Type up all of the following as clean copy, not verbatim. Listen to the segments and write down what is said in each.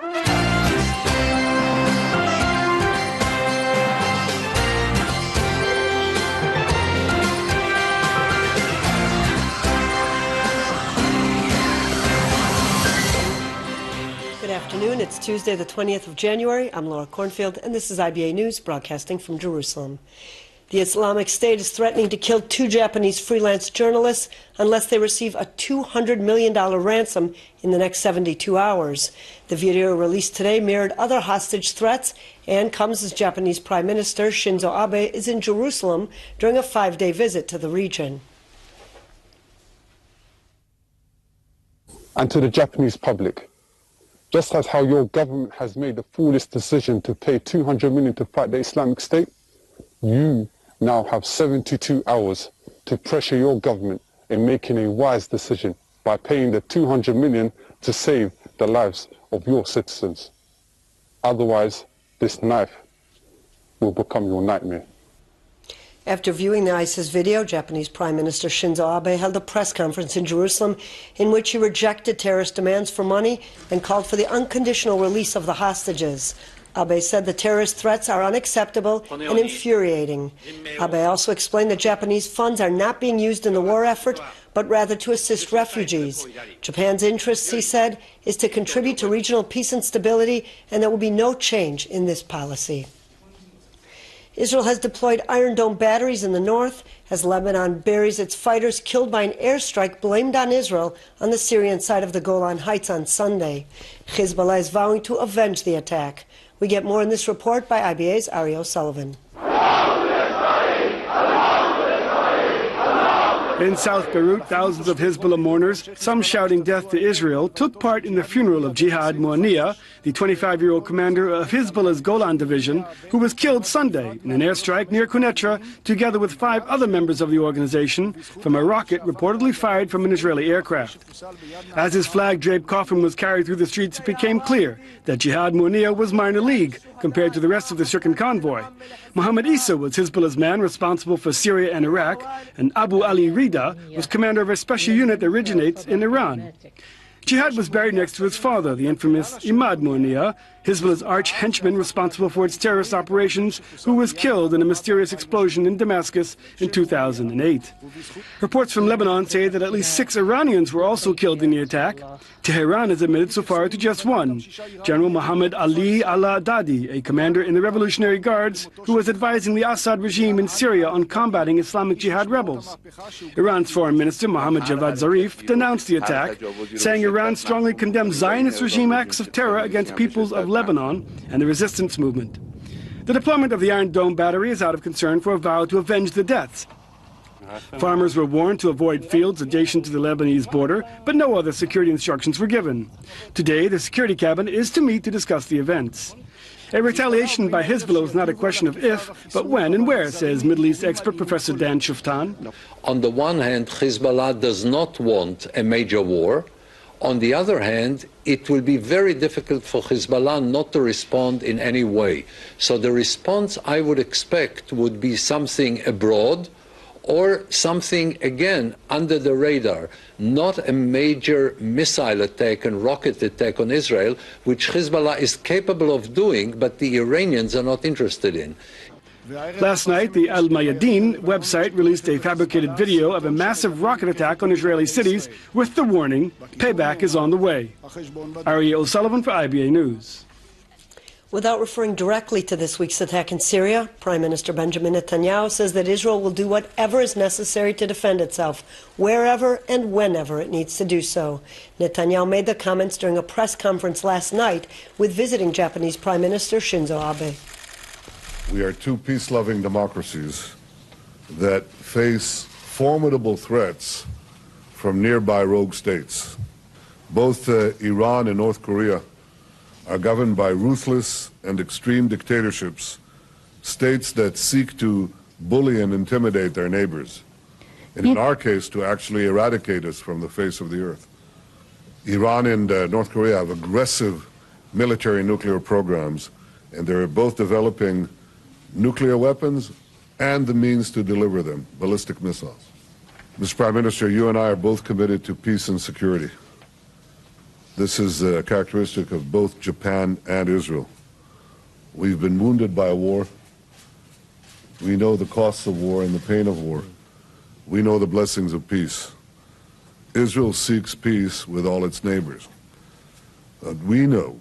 Good afternoon. It's Tuesday, the 20th of January. I'm Laura Cornfield, and this is IBA News, broadcasting from Jerusalem. The Islamic State is threatening to kill 2 Japanese freelance journalists unless they receive a $200 million ransom in the next 72 hours. The video released today mirrored other hostage threats and comes as Japanese Prime Minister Shinzo Abe is in Jerusalem during a 5-day visit to the region. And to the Japanese public, just as how your government has made the foolish decision to pay $200 million to fight the Islamic State, you now have 72 hours to pressure your government in making a wise decision by paying the $200 million to save the lives of your citizens. Otherwise, this knife will become your nightmare. After viewing the ISIS video, Japanese Prime Minister Shinzo Abe held a press conference in Jerusalem in which he rejected terrorist demands for money and called for the unconditional release of the hostages. Abe said the terrorist threats are unacceptable and infuriating. Abe also explained that Japanese funds are not being used in the war effort, but rather to assist refugees. Japan's interest, he said, is to contribute to regional peace and stability, and there will be no change in this policy. Israel has deployed Iron Dome batteries in the north as Lebanon buries its fighters killed by an airstrike blamed on Israel on the Syrian side of the Golan Heights on Sunday. Hezbollah is vowing to avenge the attack. We get more in this report by IBA's Ari O'Sullivan. In South Beirut, thousands of Hezbollah mourners, some shouting death to Israel, took part in the funeral of Jihad Mouania, the 25-year-old commander of Hezbollah's Golan division, who was killed Sunday in an airstrike near Quneitra, together with 5 other members of the organization, from a rocket reportedly fired from an Israeli aircraft. As his flag-draped coffin was carried through the streets, it became clear that Jihad Mouania was minor league compared to the rest of the stricken convoy. Mohammed Issa was Hezbollah's man responsible for Syria and Iraq, and Abu Ali Rida was commander of a special unit that originates in Iran. Jihad was buried next to his father, the infamous Imad Mouania, Hezbollah's arch-henchman responsible for its terrorist operations, who was killed in a mysterious explosion in Damascus in 2008. Reports from Lebanon say that at least 6 Iranians were also killed in the attack. Tehran has admitted so far to just 1, General Mohammed Ali al-Dadi, a commander in the Revolutionary Guards who was advising the Assad regime in Syria on combating Islamic Jihad rebels. Iran's Foreign Minister Mohammad Javad Zarif denounced the attack, saying Iran strongly condemns Zionist regime acts of terror against peoples of Lebanon and the resistance movement. The deployment of the Iron Dome battery is out of concern for a vow to avenge the deaths. Farmers were warned to avoid fields adjacent to the Lebanese border, but no other security instructions were given. Today, the Security Cabinet is to meet to discuss the events. A retaliation by Hezbollah is not a question of if, but when and where, says Middle East expert Professor Dan Shuftan. On the one hand, Hezbollah does not want a major war. On the other hand, it will be very difficult for Hezbollah not to respond in any way. So the response I would expect would be something abroad or something, again, under the radar, not a major missile attack and rocket attack on Israel, which Hezbollah is capable of doing, but the Iranians are not interested in. Last night, the Al Mayadeen website released a fabricated video of a massive rocket attack on Israeli cities with the warning, payback is on the way. Ari O'Sullivan for IBA News. Without referring directly to this week's attack in Syria, Prime Minister Benjamin Netanyahu says that Israel will do whatever is necessary to defend itself, wherever and whenever it needs to do so. Netanyahu made the comments during a press conference last night with visiting Japanese Prime Minister Shinzo Abe. We are 2 peace-loving democracies that face formidable threats from nearby rogue states. Both Iran and North Korea are governed by ruthless and extreme dictatorships, states that seek to bully and intimidate their neighbors, and in our case, to actually eradicate us from the face of the earth. Iran and North Korea have aggressive military nuclear programs, and they're both developing nuclear weapons and the means to deliver them, ballistic missiles. Mr. Prime Minister, you and I are both committed to peace and security. This is a characteristic of both Japan and Israel. We've been wounded by a war. We know the costs of war and the pain of war. We know the blessings of peace. Israel seeks peace with all its neighbors. We know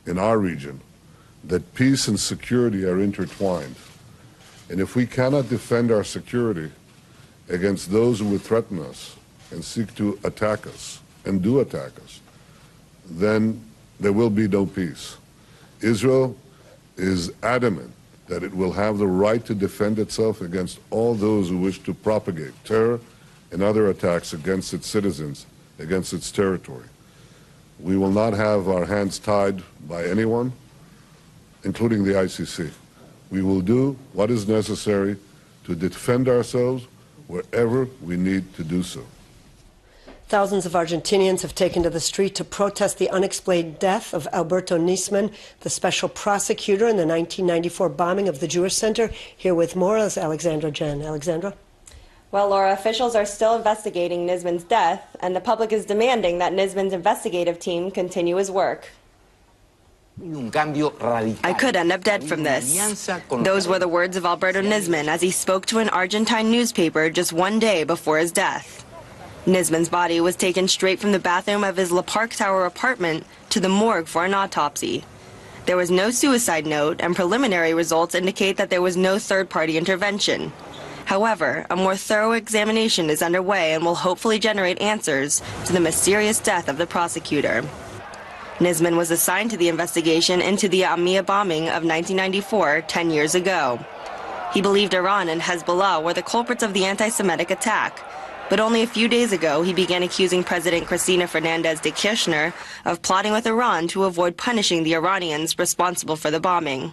in our region that peace and security are intertwined. And if we cannot defend our security against those who would threaten us and seek to attack us, and do attack us, then there will be no peace. Israel is adamant that it will have the right to defend itself against all those who wish to propagate terror and other attacks against its citizens, against its territory. We will not have our hands tied by anyone, including the ICC. We will do what is necessary to defend ourselves wherever we need to do so. Thousands of Argentinians have taken to the street to protest the unexplained death of Alberto Nisman, the special prosecutor in the 1994 bombing of the Jewish Center. Here with more is Alexandra Jen. Alexandra? Well, Laura, officials are still investigating Nisman's death, and the public is demanding that Nisman's investigative team continue his work. I could end up dead from this. Those were the words of Alberto Nisman as he spoke to an Argentine newspaper just one day before his death. Nisman's body was taken straight from the bathroom of his La Park Tower apartment to the morgue for an autopsy. There was no suicide note, and preliminary results indicate that there was no third-party intervention. However, a more thorough examination is underway and will hopefully generate answers to the mysterious death of the prosecutor. Nisman was assigned to the investigation into the IBA bombing of 1994, 10 years ago. He believed Iran and Hezbollah were the culprits of the anti-Semitic attack, but only a few days ago he began accusing President Cristina Fernández de Kirchner of plotting with Iran to avoid punishing the Iranians responsible for the bombing.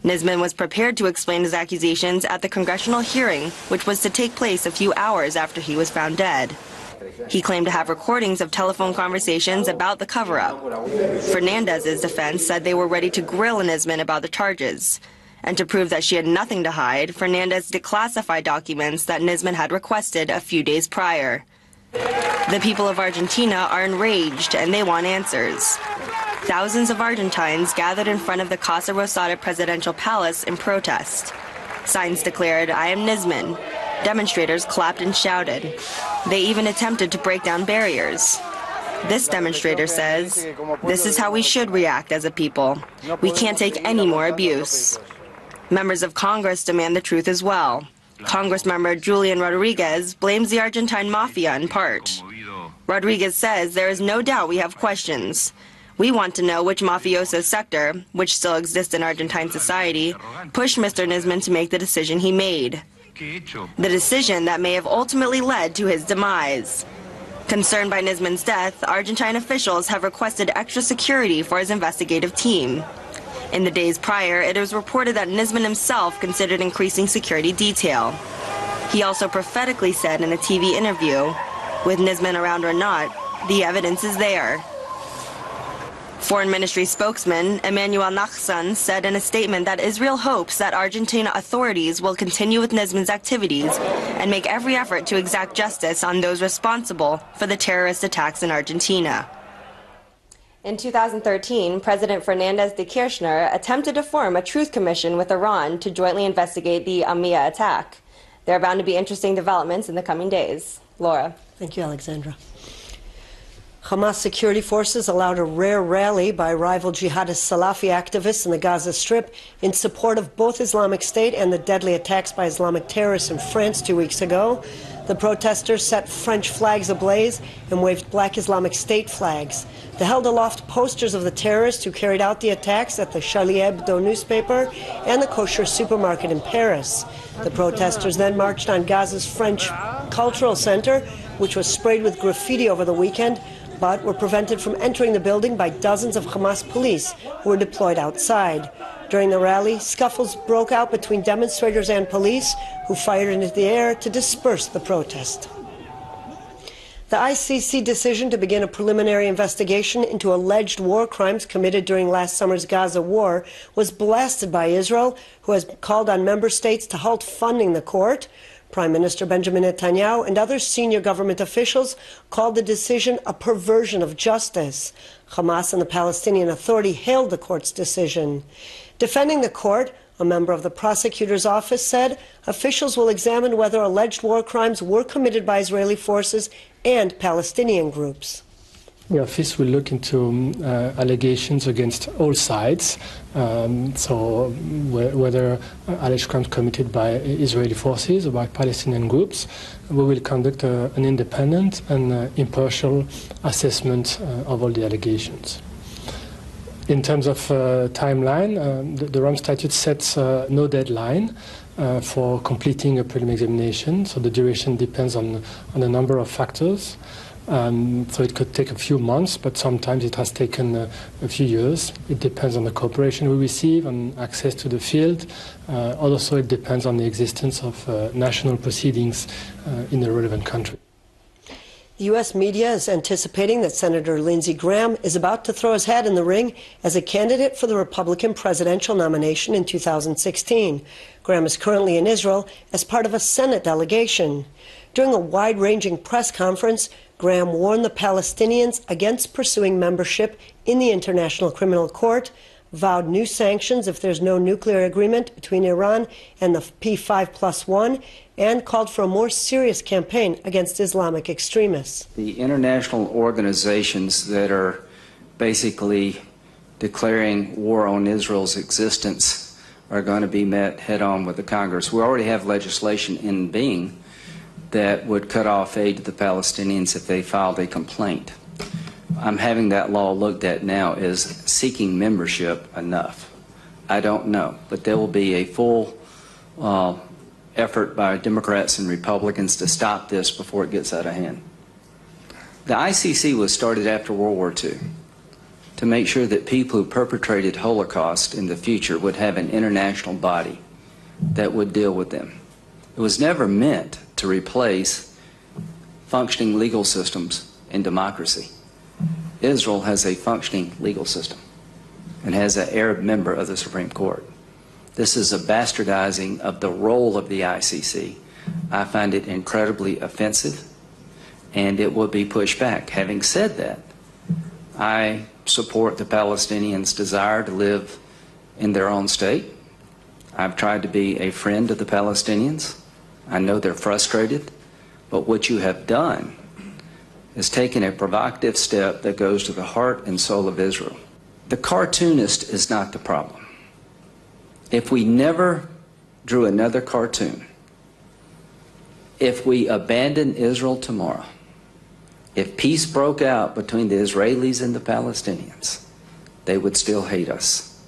Nisman was prepared to explain his accusations at the congressional hearing, which was to take place a few hours after he was found dead. He claimed to have recordings of telephone conversations about the cover-up. Fernandez's defense said they were ready to grill Nisman about the charges. And to prove that she had nothing to hide, Fernandez declassified documents that Nisman had requested a few days prior. The people of Argentina are enraged and they want answers. Thousands of Argentines gathered in front of the Casa Rosada presidential palace in protest. Signs declared, "I am Nisman." Demonstrators clapped and shouted. They even attempted to break down barriers. This demonstrator says, "This is how we should react as a people. We can't take any more abuse." Members of Congress demand the truth as well. Congressmember Julian Rodriguez blames the Argentine mafia in part. Rodriguez says there is no doubt we have questions. We want to know which mafioso sector, which still exists in Argentine society, pushed Mr. Nisman to make the decision he made. The decision that may have ultimately led to his demise. Concerned by Nisman's death, Argentine officials have requested extra security for his investigative team. In the days prior, it was reported that Nisman himself considered increasing security detail. He also prophetically said in a TV interview, "With Nisman around or not, the evidence is there." Foreign Ministry spokesman Emmanuel Nachsan said in a statement that Israel hopes that Argentina authorities will continue with Nisman's activities and make every effort to exact justice on those responsible for the terrorist attacks in Argentina. In 2013, President Fernández de Kirchner attempted to form a truth commission with Iran to jointly investigate the IBA attack. There are bound to be interesting developments in the coming days. Laura. Thank you, Alexandra. Hamas security forces allowed a rare rally by rival jihadist Salafi activists in the Gaza Strip in support of both Islamic State and the deadly attacks by Islamic terrorists in France 2 weeks ago. The protesters set French flags ablaze and waved black Islamic State flags. They held aloft posters of the terrorists who carried out the attacks at the Charlie Hebdo newspaper and the kosher supermarket in Paris. The protesters then marched on Gaza's French Cultural Center, which was sprayed with graffiti over the weekend, but were prevented from entering the building by dozens of Hamas police who were deployed outside. During the rally, scuffles broke out between demonstrators and police, who fired into the air to disperse the protest. The ICC decision to begin a preliminary investigation into alleged war crimes committed during last summer's Gaza war was blasted by Israel, who has called on member states to halt funding the court. Prime Minister Benjamin Netanyahu and other senior government officials called the decision a perversion of justice. Hamas and the Palestinian Authority hailed the court's decision. Defending the court, a member of the prosecutor's office said officials will examine whether alleged war crimes were committed by Israeli forces and Palestinian groups. The office will look into allegations against all sides, so whether alleged crimes committed by Israeli forces or by Palestinian groups. We will conduct an independent and impartial assessment of all the allegations. In terms of timeline, the Rome Statute sets no deadline for completing a prelim examination, so the duration depends on a number of factors. So it could take a few months, but sometimes it has taken a few years. It depends on the cooperation we receive, on access to the field. Also, it depends on the existence of national proceedings in the relevant country. The U.S. media is anticipating that Senator Lindsey Graham is about to throw his hat in the ring as a candidate for the Republican presidential nomination in 2016. Graham is currently in Israel as part of a Senate delegation. During a wide-ranging press conference, Graham warned the Palestinians against pursuing membership in the International Criminal Court, vowed new sanctions if there's no nuclear agreement between Iran and the P5+1, and called for a more serious campaign against Islamic extremists. The international organizations that are basically declaring war on Israel's existence are going to be met head-on with the Congress. We already have legislation in being that would cut off aid to the Palestinians if they filed a complaint. I'm having that law looked at now. Is seeking membership enough? I don't know, but there will be a full effort by Democrats and Republicans to stop this before it gets out of hand. The ICC was started after World War II to make sure that people who perpetrated Holocaust in the future would have an international body that would deal with them. It was never meant to replace functioning legal systems in democracy. Israel has a functioning legal system and has an Arab member of the Supreme Court. This is a bastardizing of the role of the ICC. I find it incredibly offensive, and it will be pushed back. Having said that, I support the Palestinians' desire to live in their own state. I've tried to be a friend of the Palestinians. I know they're frustrated, but what you have done is taken a provocative step that goes to the heart and soul of Israel. The cartoonist is not the problem. If we never drew another cartoon, if we abandon Israel tomorrow, if peace broke out between the Israelis and the Palestinians, they would still hate us.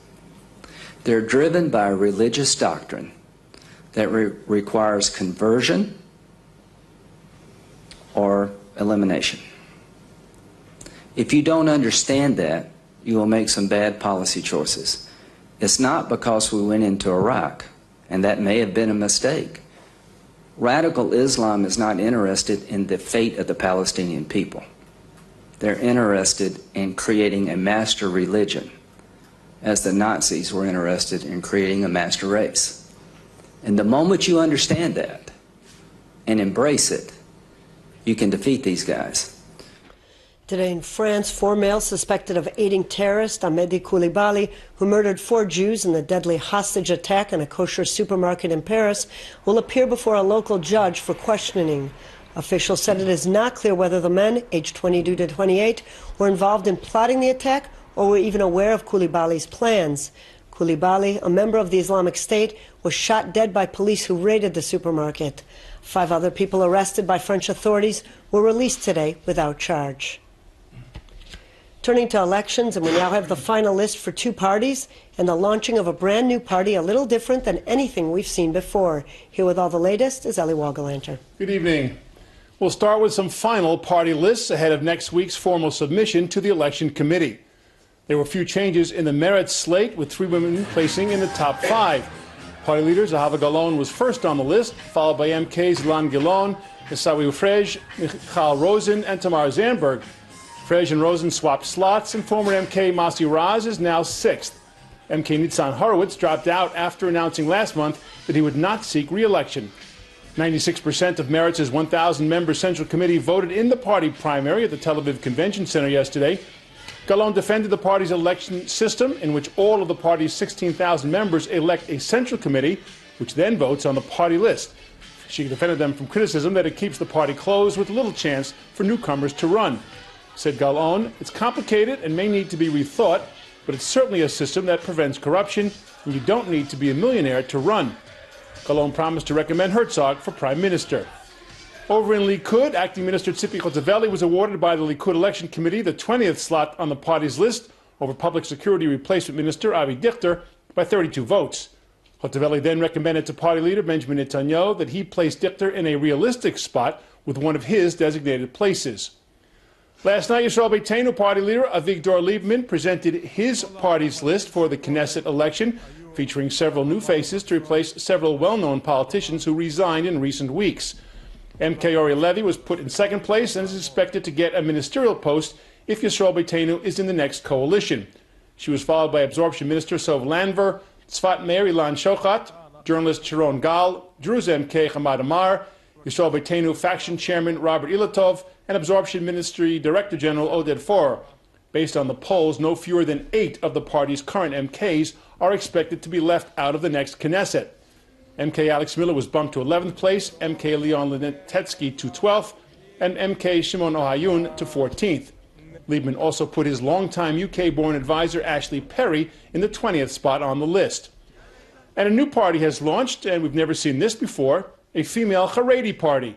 They're driven by a religious doctrine that requires conversion or elimination. If you don't understand that, you will make some bad policy choices. It's not because we went into Iraq, and that may have been a mistake. Radical Islam is not interested in the fate of the Palestinian people. They're interested in creating a master religion, as the Nazis were interested in creating a master race. And the moment you understand that and embrace it, you can defeat these guys. Today in France, 4 males suspected of aiding terrorist Ahmedi Koulibaly, who murdered 4 Jews in the deadly hostage attack in a kosher supermarket in Paris, will appear before a local judge for questioning. Officials said it is not clear whether the men, aged 22 to 28, were involved in plotting the attack or were even aware of Koulibaly's plans. Koulibaly, a member of the Islamic State, was shot dead by police who raided the supermarket. 5 other people arrested by French authorities were released today without charge. Turning to elections, and we now have the final list for 2 parties and the launching of a brand new party a little different than anything we've seen before. Here with all the latest is Eli Wogelanter. Good evening. We'll start with some final party lists ahead of next week's formal submission to the election committee. There were a few changes in the Meretz slate, with 3 women placing in the top 5. Party leader Zahava Galon was first on the list, followed by MKs Ilan Gilon, Isawi Frege, Michal Rosen, and Tamar Zandberg. Frege and Rosen swapped slots, and former MK Masi Raz is now 6th. MK Nitzan Horowitz dropped out after announcing last month that he would not seek re-election. 96% of Meretz's 1,000-member Central Committee voted in the party primary at the Tel Aviv Convention Center yesterday. Galon defended the party's election system, in which all of the party's 16,000 members elect a Central Committee, which then votes on the party list. She defended them from criticism that it keeps the party closed with little chance for newcomers to run. Said Galon, it's complicated and may need to be rethought, but it's certainly a system that prevents corruption, and you don't need to be a millionaire to run. Galon promised to recommend Herzog for Prime Minister. Over in Likud, Acting Minister Tzipi Chotzeveli was awarded by the Likud Election Committee the 20th slot on the party's list over Public Security Replacement Minister Avi Dichter by 32 votes. Chotzeveli then recommended to party leader Benjamin Netanyahu that he place Dichter in a realistic spot with one of his designated places. Last night, Yisrael Beitenu party leader Avigdor Lieberman presented his party's list for the Knesset election, featuring several new faces to replace several well-known politicians who resigned in recent weeks. MK Ori Levy was put in second place and is expected to get a ministerial post if Yisrael Beitenu is in the next coalition. She was followed by Absorption Minister Sov Landver, Tzfat Meir Ilan Shochat, journalist Sharon Gal, Druze MK Hamad Amar, Yisrael Beitenu faction chairman Robert Ilatov, and Absorption Ministry Director General Oded Forer. Based on the polls, no fewer than 8 of the party's current MKs are expected to be left out of the next Knesset. MK Alex Miller was bumped to 11th place, MK Leon Lenetetsky to 12th, and MK Shimon Ohayun to 14th. Liebman also put his longtime UK-born advisor Ashley Perry in the 20th spot on the list. And a new party has launched, and we've never seen this before, a female Haredi party.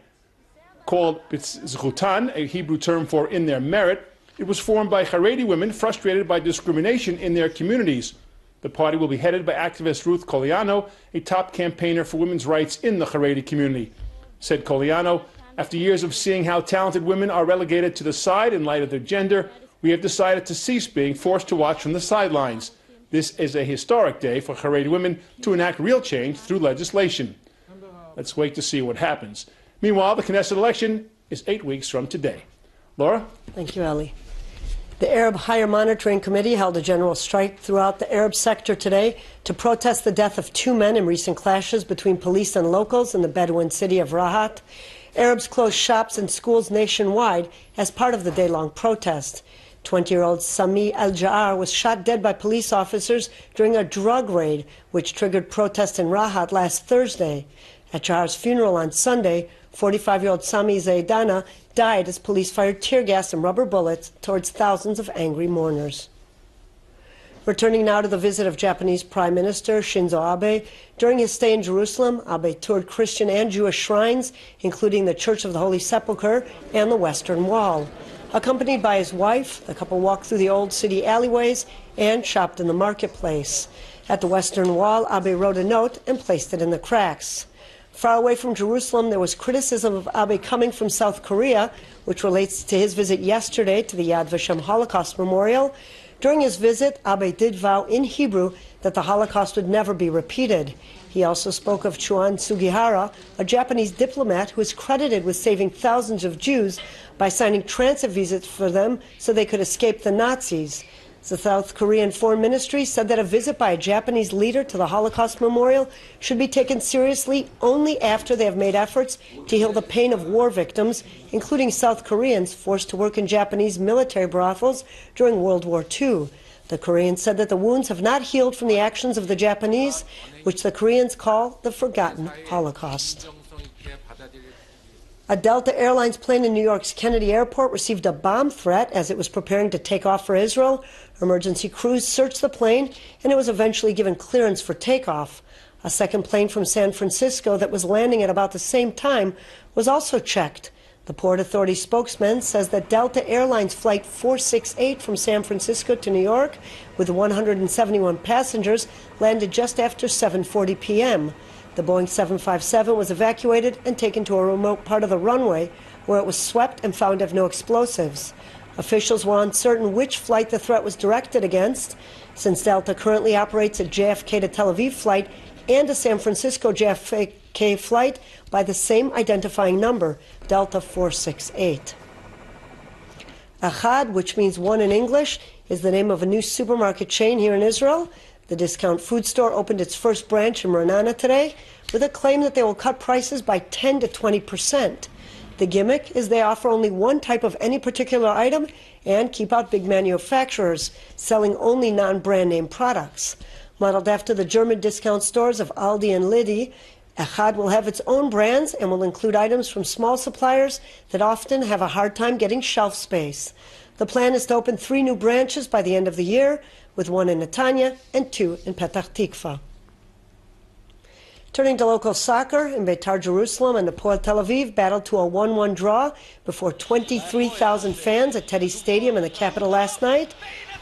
Called B'tzchutan, a Hebrew term for in their merit, it was formed by Haredi women frustrated by discrimination in their communities. The party will be headed by activist Ruth Coliano, a top campaigner for women's rights in the Haredi community. Said Coliano, after years of seeing how talented women are relegated to the side in light of their gender, we have decided to cease being forced to watch from the sidelines. This is a historic day for Haredi women to enact real change through legislation. Let's wait to see what happens. Meanwhile, the Knesset election is 8 weeks from today. Laura? Thank you, Ali. The Arab Higher Monitoring Committee held a general strike throughout the Arab sector today to protest the death of 2 men in recent clashes between police and locals in the Bedouin city of Rahat. Arabs closed shops and schools nationwide as part of the day-long protest. 20-year-old Sami Al-Ja'ar was shot dead by police officers during a drug raid, which triggered protests in Rahat last Thursday. At Ja'ar's funeral on Sunday, 45-year-old Sami Zaidana died as police fired tear gas and rubber bullets towards thousands of angry mourners. Returning now to the visit of Japanese Prime Minister Shinzo Abe, during his stay in Jerusalem, Abe toured Christian and Jewish shrines, including the Church of the Holy Sepulchre and the Western Wall. Accompanied by his wife, the couple walked through the old city alleyways and shopped in the marketplace. At the Western Wall, Abe wrote a note and placed it in the cracks. Far away from Jerusalem, there was criticism of Abe coming from South Korea, which relates to his visit yesterday to the Yad Vashem Holocaust Memorial. During his visit, Abe did vow in Hebrew that the Holocaust would never be repeated. He also spoke of Chuan Sugihara, a Japanese diplomat who is credited with saving thousands of Jews by signing transit visas for them so they could escape the Nazis. The South Korean Foreign Ministry said that a visit by a Japanese leader to the Holocaust Memorial should be taken seriously only after they have made efforts to heal the pain of war victims, including South Koreans forced to work in Japanese military brothels during World War II. The Koreans said that the wounds have not healed from the actions of the Japanese, which the Koreans call the forgotten Holocaust. A Delta Airlines plane in New York's Kennedy Airport received a bomb threat as it was preparing to take off for Israel. Emergency crews searched the plane, and it was eventually given clearance for takeoff. A second plane from San Francisco that was landing at about the same time was also checked. The Port Authority spokesman says that Delta Airlines Flight 468 from San Francisco to New York, with 171 passengers, landed just after 7:40 p.m. The Boeing 757 was evacuated and taken to a remote part of the runway where it was swept and found to have no explosives. Officials were uncertain which flight the threat was directed against. Since Delta currently operates a JFK to Tel Aviv flight and a San Francisco JFK flight by the same identifying number, Delta 468. Achad, which means one in English, is the name of a new supermarket chain here in Israel. The discount food store opened its first branch in Ra'anana today. with a claim that they will cut prices by 10 to 20%. The gimmick is they offer only one type of any particular item and keep out big manufacturers, selling only non-brand name products. Modeled after the German discount stores of Aldi and Lidl, Echad will have its own brands and will include items from small suppliers that often have a hard time getting shelf space. The plan is to open 3 new branches by the end of the year, with 1 in Netanya and 2 in Petach Tikva. Turning to local soccer, in Beitar Jerusalem and Hapoel Tel Aviv battled to a 1-1 draw before 23,000 fans at Teddy Stadium in the capital last night.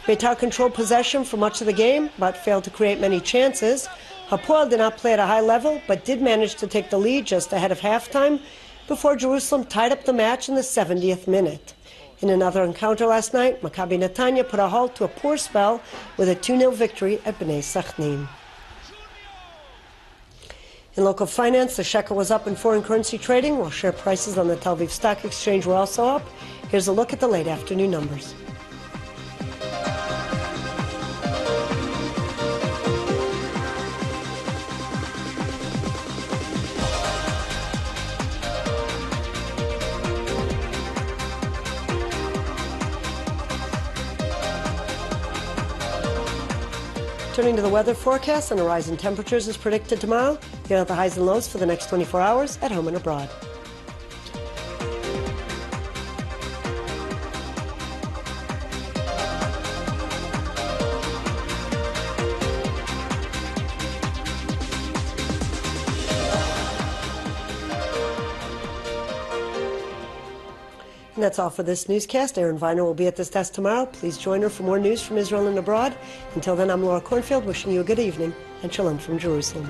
Beitar controlled possession for much of the game, but failed to create many chances. Hapoel did not play at a high level, but did manage to take the lead just ahead of halftime before Jerusalem tied up the match in the 70th minute. In another encounter last night, Maccabi Netanya put a halt to a poor spell with a 2-0 victory at Bnei Sachnin. In local finance, the shekel was up in foreign currency trading, while share prices on the Tel Aviv Stock Exchange were also up. Here's a look at the late afternoon numbers. Turning to the weather forecast, and a rise in temperatures is predicted tomorrow. Here are the highs and lows for the next 24 hours at home and abroad. And that's all for this newscast. Erin Viner will be at this desk tomorrow. Please join her for more news from Israel and abroad. Until then, I'm Laura Kornfield, wishing you a good evening and shalom from Jerusalem.